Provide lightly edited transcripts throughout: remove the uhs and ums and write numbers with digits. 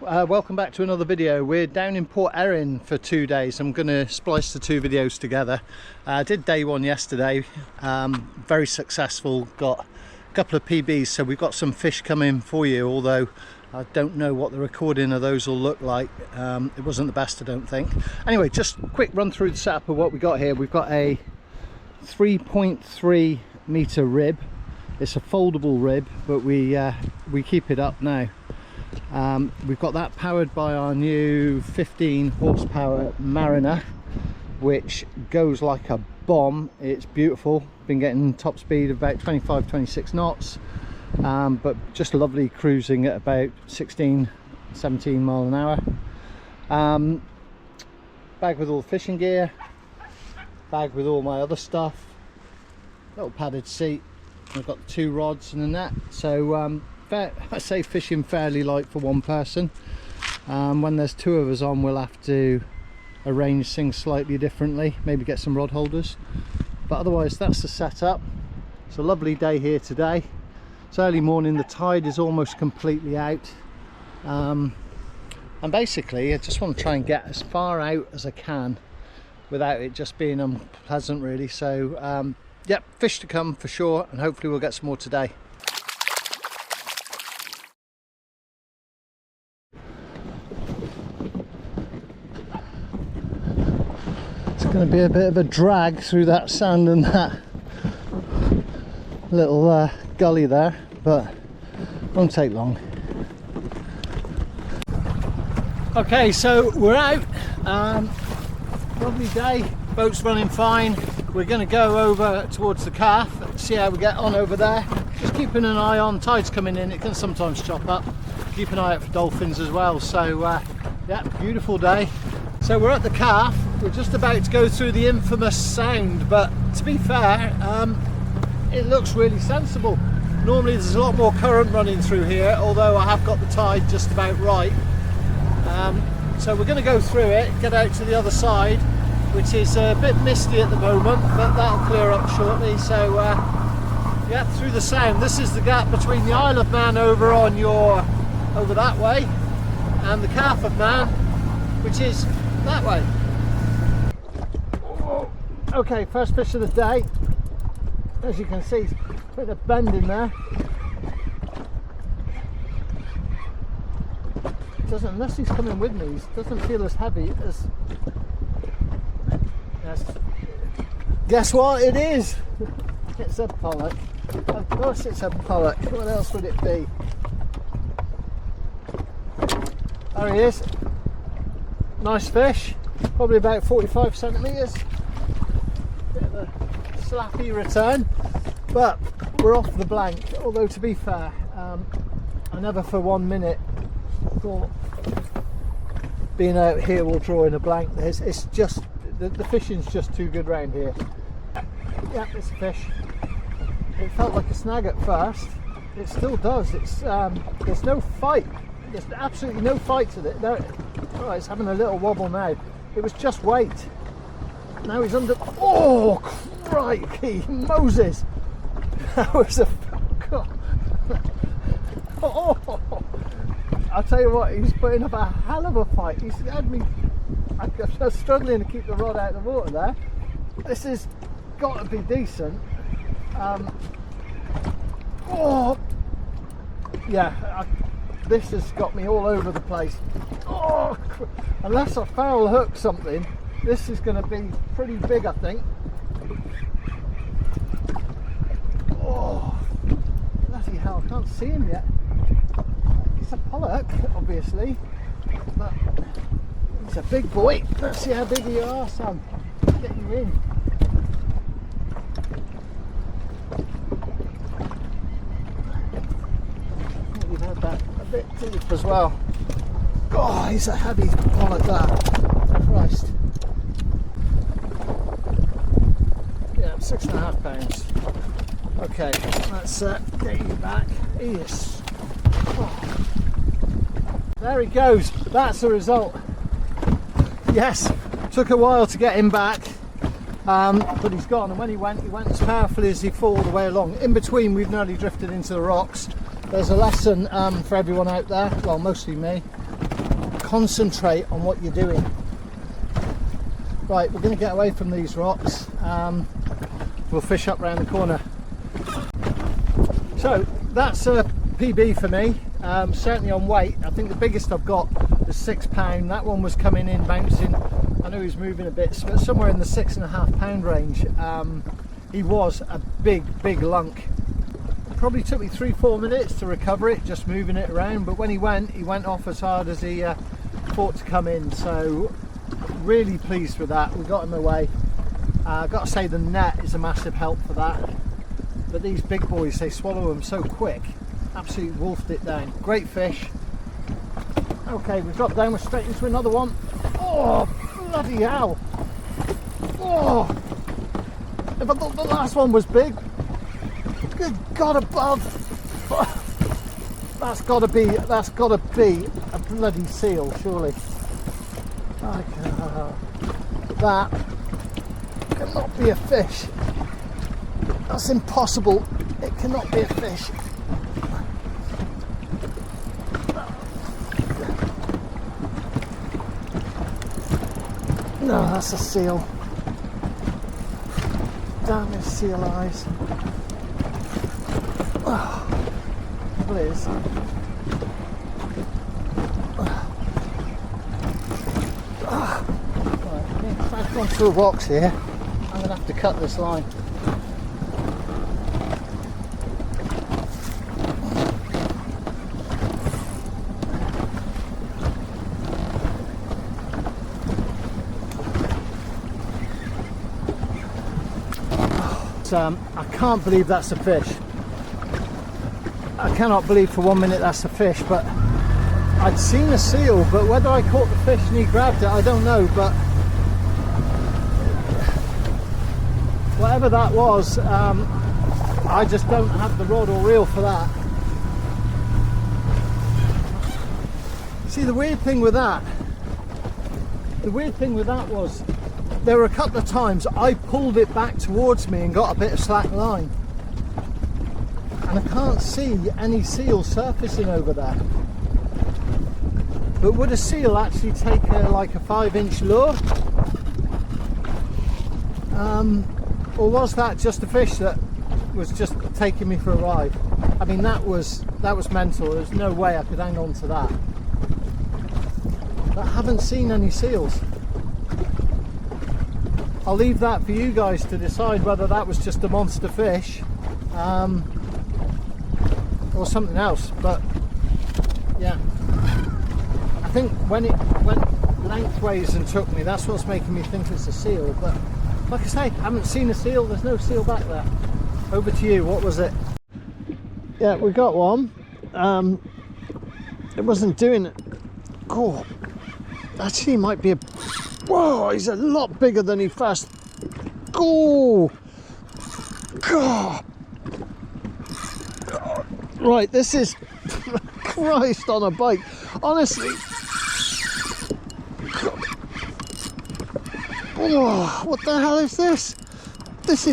welcome back to another video. We're down in Port Erin for 2 days. I'm going to splice the two videos together. I did day one yesterday, very successful, got a couple of PBs, so we've got some fish coming for you, although I don't know what the recording of those will look like. It wasn't the best, I don't think. Anyway, just a quick run through the setup of what we got here. We've got a 3.3 meter rib. It's a foldable rib, but we keep it up now. We've got that powered by our new 15 horsepower Mariner, which goes like a bomb. It's beautiful. Been getting top speed of about 25-26 knots, but just lovely cruising at about 16-17 mile an hour. Bag with all the fishing gear, bag with all my other stuff, little padded seat. I've got the 2 rods and a net, so I say fishing fairly light for one person. When there's 2 of us on, we'll have to arrange things slightly differently, maybe get some rod holders, but otherwise that's the setup. It's a lovely day here today. It's early morning, the tide is almost completely out, and basically I just want to try and get as far out as I can without it just being unpleasant really. So yep, fish to come for sure, and hopefully we'll get some more today. It's going to be a bit of a drag through that sand and that little gully there, but won't take long. Okay, so we're out. Lovely day, boat's running fine. We're going to go over towards the calf, see how we get on over there. Just keeping an eye on, tide's coming in, it can sometimes chop up. Keep an eye out for dolphins as well. So yeah, beautiful day. So we're at the calf, we're just about to go through the infamous sound, but to be fair, it looks really sensible. Normally there's a lot more current running through here, although I have got the tide just about right. So we're going to go through it, get out to the other side, which is a bit misty at the moment, but that'll clear up shortly. So yeah, through the sound. This is the gap between the Isle of Man over that way, and the Calf of Man, which is that way. Okay, first fish of the day. As you can see, a bit of bend in there. Doesn't, unless he's coming with me, it doesn't feel as heavy as. Yes. Guess what it is? It's a pollock. Of course it's a pollock. What else would it be? There he is. Nice fish. Probably about 45 centimetres. Bit of a slappy return, but we're off the blank. Although to be fair, I never for 1 minute thought being out here will draw in a blank. It's just the fishing's just too good round here. Yeah, it's a fish. It felt like a snag at first. It still does. It's there's no fight. There's absolutely no fight to it. No, oh, it's having a little wobble now. It was just weight. Now he's under. Oh, crikey, Moses! That was a. God. Oh, I'll tell you what, he's putting up a hell of a fight. He's had me. I'm just struggling to keep the rod out of the water there. This has got to be decent. Oh, yeah. This has got me all over the place. Oh, unless I foul hook something, this is going to be pretty big, I think. Oh, bloody hell! I can't see him yet. It's a pollock, obviously, but it's a big boy. Let's see how big you are, son. Get you in. You've had that a bit deep as well. Oh, he's a heavy pollock, that. Christ. Yeah, 6.5 pounds. Okay, let's get you back. Yes. Oh. There he goes. That's the result. Yes, took a while to get him back, but he's gone. And when he went as powerfully as he fought all the way along. In between, we've nearly drifted into the rocks. There's a lesson for everyone out there, well, mostly me. concentrate on what you're doing. Right, we're going to get away from these rocks. We'll fish up round the corner. So that's a PB for me, certainly on weight. I think the biggest I've got is £6. That one was coming in bouncing. I know he's moving a bit, but somewhere in the £6.5 range. He was a big lunk. It probably took me 3-4 minutes to recover it, just moving it around, but when he went off as hard as he thought to come in. So really pleased with that. We got him away. I've got to say the net is a massive help for that, but these big boys, they swallow them so quick. Absolutely wolfed it down. Great fish. Okay, we've dropped down, we're straight into another one. Oh, bloody hell. Oh, if I thought the last one was big, good God above. That's got to be a bloody seal, surely. That cannot be a fish. That's impossible. It cannot be a fish. No, that's a seal. Damn his seal eyes. Oh, please. Right, if I've gone through a box here, I'm going to have to cut this line. I can't believe that's a fish. I cannot believe for 1 minute that's a fish, but I'd seen a seal, but whether I caught the fish and he grabbed it, I don't know. But whatever that was, I just don't have the rod or reel for that. See, the weird thing with that was, there were a couple of times I pulled it back towards me and got a bit of slack line, and I can't see any seal surfacing over there. But would a seal actually take like a 5-inch lure? Or was that just a fish that was just taking me for a ride? I mean, that was mental. There's no way I could hang on to that. But I haven't seen any seals. I'll leave that for you guys to decide whether that was just a monster fish or something else. But yeah, I think when it went lengthways and took me, that's what's making me think it's a seal. But like I say, I haven't seen a seal. There's no seal back there. Over to you. What was it? Yeah, we got one. It wasn't doing it. Oh, actually, might be a. Whoa, he's a lot bigger than he first. Oh, God. Right, this is Christ on a bike. Honestly. Oh, what the hell is this? This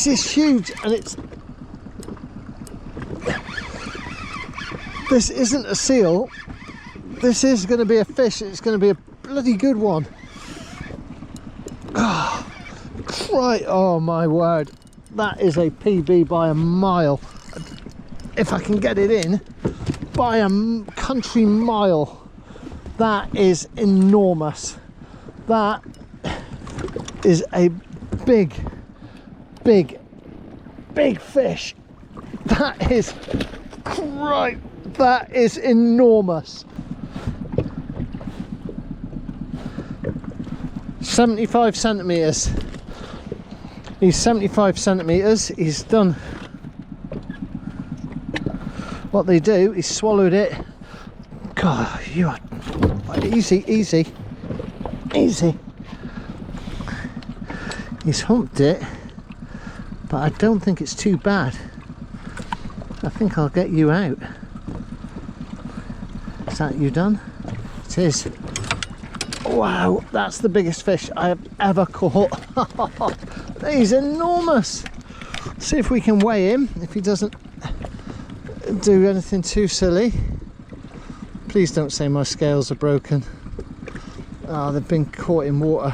is huge, and this isn't a seal. This is going to be a fish. It's going to be a bloody good one. Oh, right. Oh my word, that is a PB by a mile. If I can get it in by a country mile. That is enormous. That is a big fish. That is right. That is enormous. 75 centimeters. He's 75 centimeters. He's done what they do. He's swallowed it. God, you are easy. He's humped it, but I don't think it's too bad. I think I'll get you out. Is that you done? It is. Wow, that's the biggest fish I have ever caught. He's enormous. See if we can weigh him, if he doesn't do anything too silly. Please don't say my scales are broken. Ah, they've been caught in water.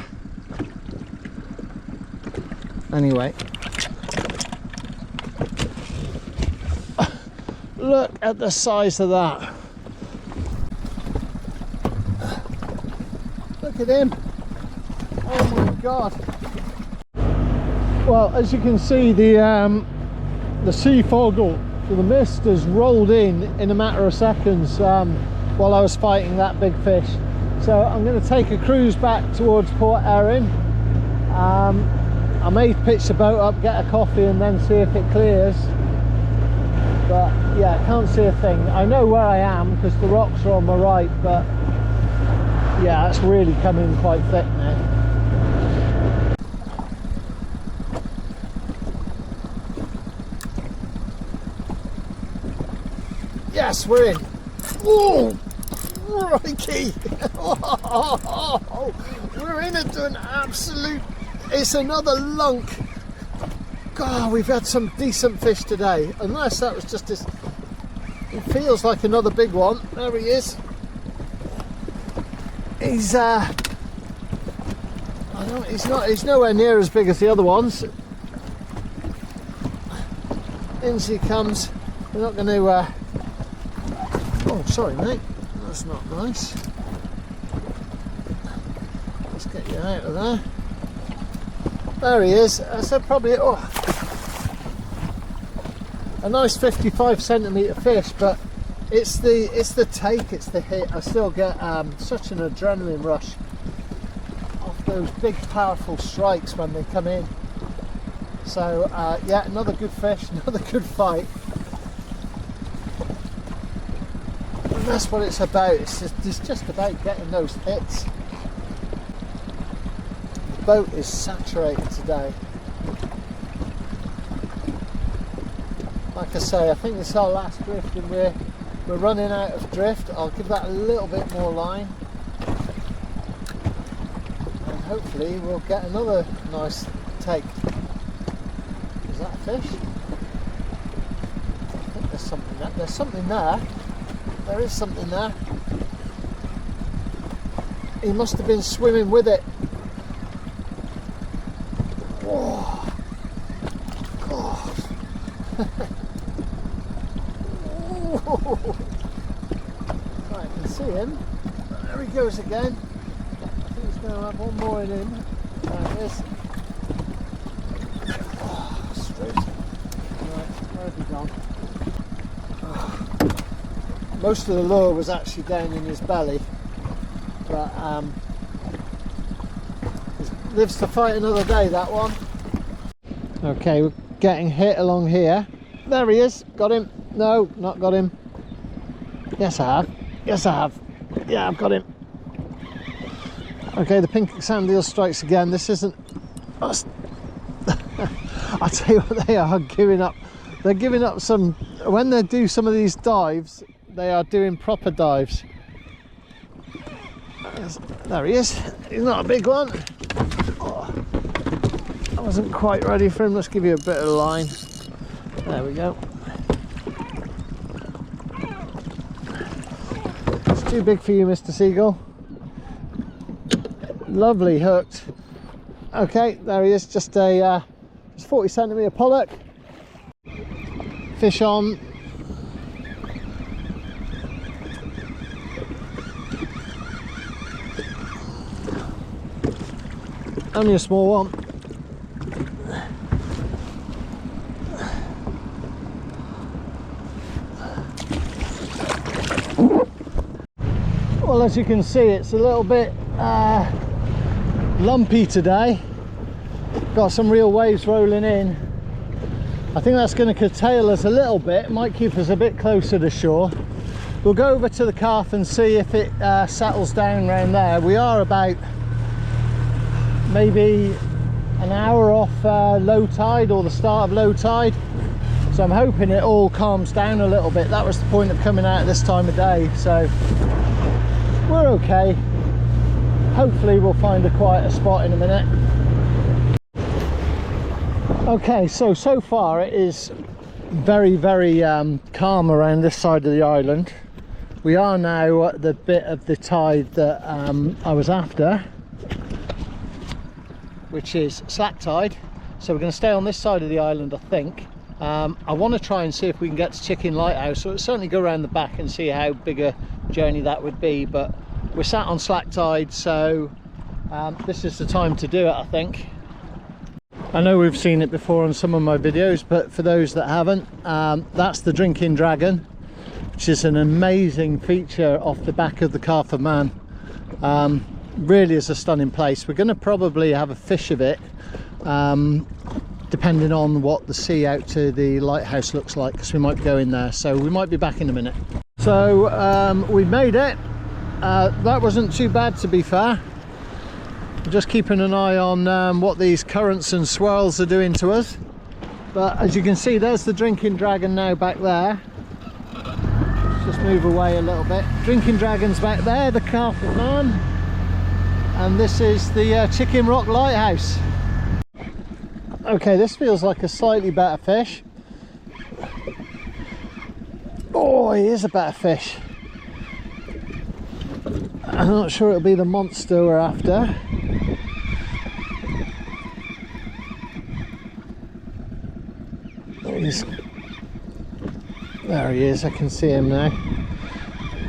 Anyway, look at the size of that. Look at him. Oh my god. Well, as you can see, the sea fog, or the mist, has rolled in a matter of seconds while I was fighting that big fish. So I'm going to take a cruise back towards Port Erin. I may pitch the boat up, get a coffee, and then see if it clears. But yeah, can't see a thing. I know where I am because the rocks are on my right, but yeah, it's really coming quite thick now. Yes, we're in. Oh, crikey! We're in it to an absolute. It's another lunk. God, we've had some decent fish today. Unless that was just this. It feels like another big one. There he is. He's he's nowhere near as big as the other ones. In she comes. We're not going to. Oh, sorry, mate. That's not nice. Let's get you out of there. There he is. I said probably a nice 55cm fish, but it's the take, it's the hit. I still get such an adrenaline rush off those big, powerful strikes when they come in. So yeah, another good fish, another good fight. And that's what it's about. It's just about getting those hits. The boat is saturated today. Like I say, I think this is our last drift, and we're running out of drift. I'll give that a little bit more line, and hopefully we'll get another nice take. Is that a fish? I think there's something there. There's something there. There is something there. He must have been swimming with it. Oh, God. Right, I can see him. There he goes again. I think he's going to have one more in him. There it is. Oh, straight. Right, where have he gone? Oh. Most of the lure was actually down in his belly, but he lives to fight another day, that one. Okay, we're getting hit along here. There he is. Got him. No, not got him. Yes, I have. Yes, I have. Yeah, I've got him. Okay, the pink sand eel strikes again. This isn't. I tell you what, they are giving up. They're giving up some. When they do some of these dives, they are doing proper dives. There he is. He's not a big one. Oh, I wasn't quite ready for him. Let's give you a bit of line. There we go. It's too big for you, Mr. Seagull. Lovely hooked. Okay, there he is. Just a 40cm pollock. Fish on. Only a small one. Well, as you can see, it's a little bit lumpy today. Got some real waves rolling in. I think that's going to curtail us a little bit. It might keep us a bit closer to shore. We'll go over to the calf and see if it settles down around there. We are about maybe an hour off low tide, or the start of low tide, so I'm hoping it all calms down a little bit. That was the point of coming out at this time of day, so we're okay. Hopefully we'll find a quieter spot in a minute. Okay, so far it is very calm around this side of the island. We are now at the bit of the tide that I was after, which is slack tide. So we're going to stay on this side of the island, I think. I want to try and see if we can get to Chicken Lighthouse, so we'll certainly go around the back and see how big a journey that would be, but we're sat on slack tide, so this is the time to do it, I think. I know we've seen it before on some of my videos, but for those that haven't, that's the Drinking Dragon, which is an amazing feature off the back of the Calf of Man. Really is a stunning place. We're going to probably have a fish of it, depending on what the sea out to the lighthouse looks like, because we might go in there, so we might be back in a minute. So we made it. That wasn't too bad, to be fair. Just keeping an eye on what these currents and swirls are doing to us, but as you can see, there's the Drinking Dragon now back there. Let's just move away a little bit. Drinking Dragon's back there, the Calf of Man, and this is the Chicken Rock Lighthouse. Okay, this feels like a slightly better fish. Oh, he is a better fish. I'm not sure it'll be the monster we're after. There he is, I can see him now.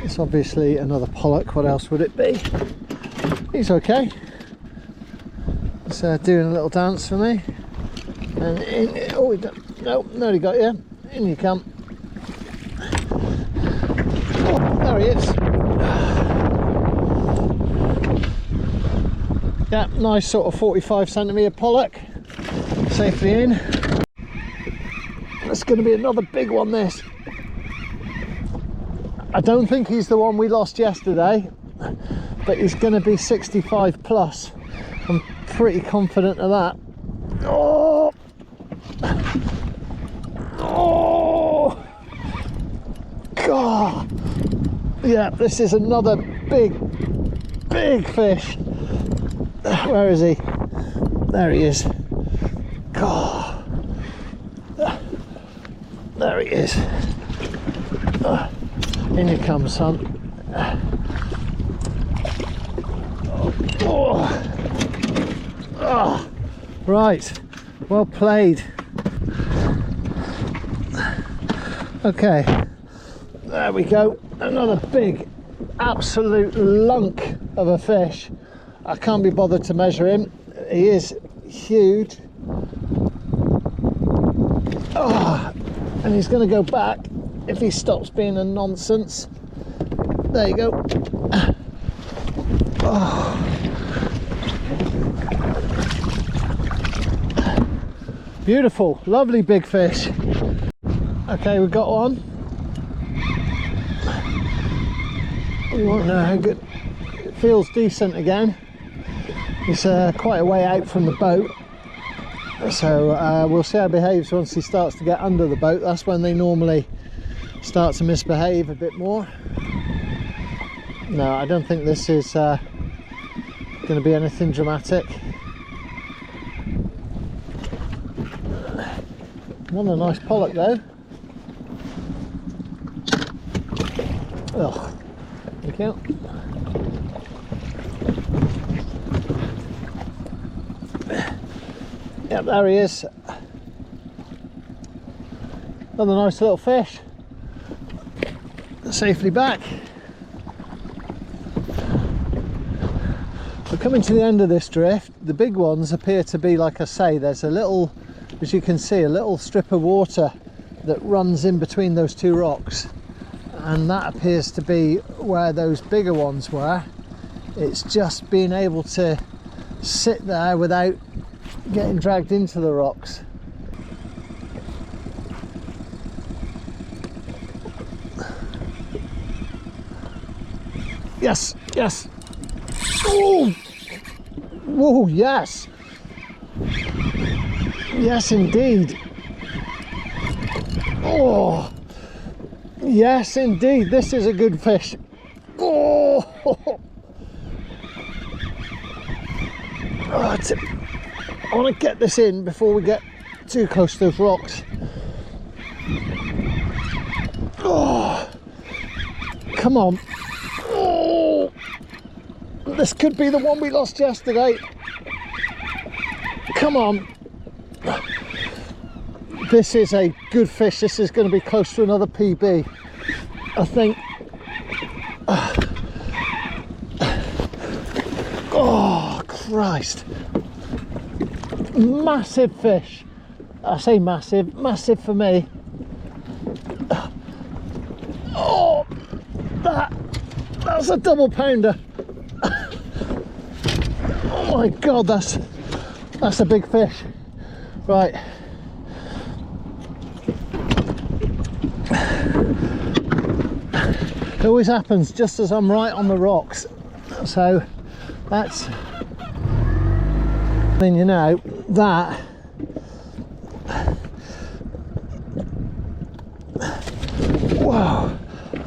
It's obviously another pollock. What else would it be? He's okay. He's doing a little dance for me. And in, oh, no, he got you. In you come. Oh, there he is. Yeah, nice sort of 45cm pollock. Safely in. It's going to be another big one, this. I don't think he's the one we lost yesterday, but he's going to be 65 plus. I'm pretty confident of that. Oh! Oh! God! Yeah, this is another big fish. Where is he? There he is. God! There he is. In you come, son. Oh. Right, well played. Okay, there we go. Another big, absolute lunk of a fish. I can't be bothered to measure him. He is huge. Oh. And he's going to go back if he stops being a nonsense. There you go. Oh. Beautiful, lovely big fish. Okay, we've got one. You won't know how good. It feels decent again. It's quite a way out from the boat. So we'll see how he behaves once he starts to get under the boat. That's when they normally start to misbehave a bit more. No, I don't think this is going to be anything dramatic. What a nice pollock though. Oh, thank you. Yep, there he is. Another nice little fish. Safely back. We're coming to the end of this drift. The big ones appear to be, like I say, there's a little, as you can see, a little strip of water that runs in between those two rocks, and that appears to be where those bigger ones were. It's just being able to sit there without getting dragged into the rocks. Yes, yes. Oh, whoa, yes. Yes, indeed. Oh, yes, indeed. This is a good fish. Oh, I want to get this in before we get too close to those rocks. Oh, Come on. Oh, this could be the one we lost yesterday. Come on. This is a good fish. This is going to be close to another PB, I think. Oh Christ, massive fish. I say massive, massive for me. Oh, that's a double pounder. Oh my God, that's a big fish. Right. It always happens just as I'm right on the rocks. So that's, then you know, that whoa,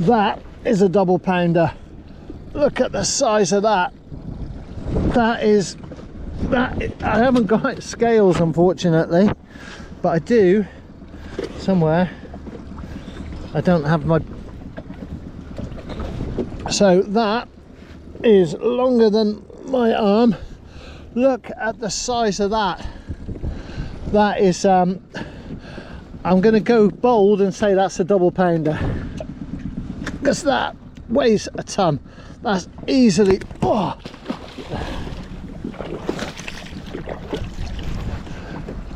that is a double pounder. Look at the size of that. That is, I haven't got scales unfortunately, but I do somewhere. I don't have my, so that is longer than my arm. Look at the size of that. That is I'm going to go bold and say that's a double pounder, because that weighs a ton. That's easily, oh,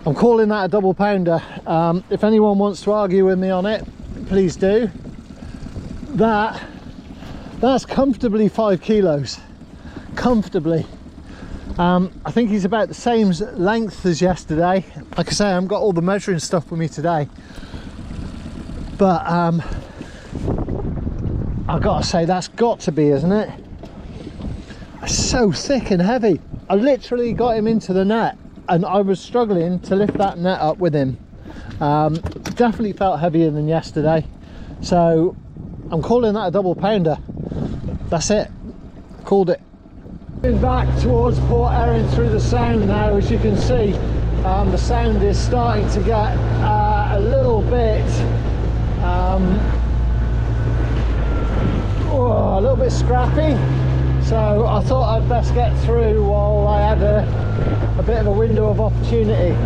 I'm calling that a double pounder. If anyone wants to argue with me on it, please do. That's comfortably 5 kilos, comfortably. I think he's about the same length as yesterday. Like I say, I haven't got all the measuring stuff with me today, but I've got to say that's got to be, isn't it? It's so thick and heavy. I literally got him into the net and I was struggling to lift that net up with him. Definitely felt heavier than yesterday, so I'm calling that a double pounder. That's it, called it. Back towards Port Erin through the sound now. As you can see, the sound is starting to get a little bit a little bit scrappy, so I thought I'd best get through while I had a bit of a window of opportunity.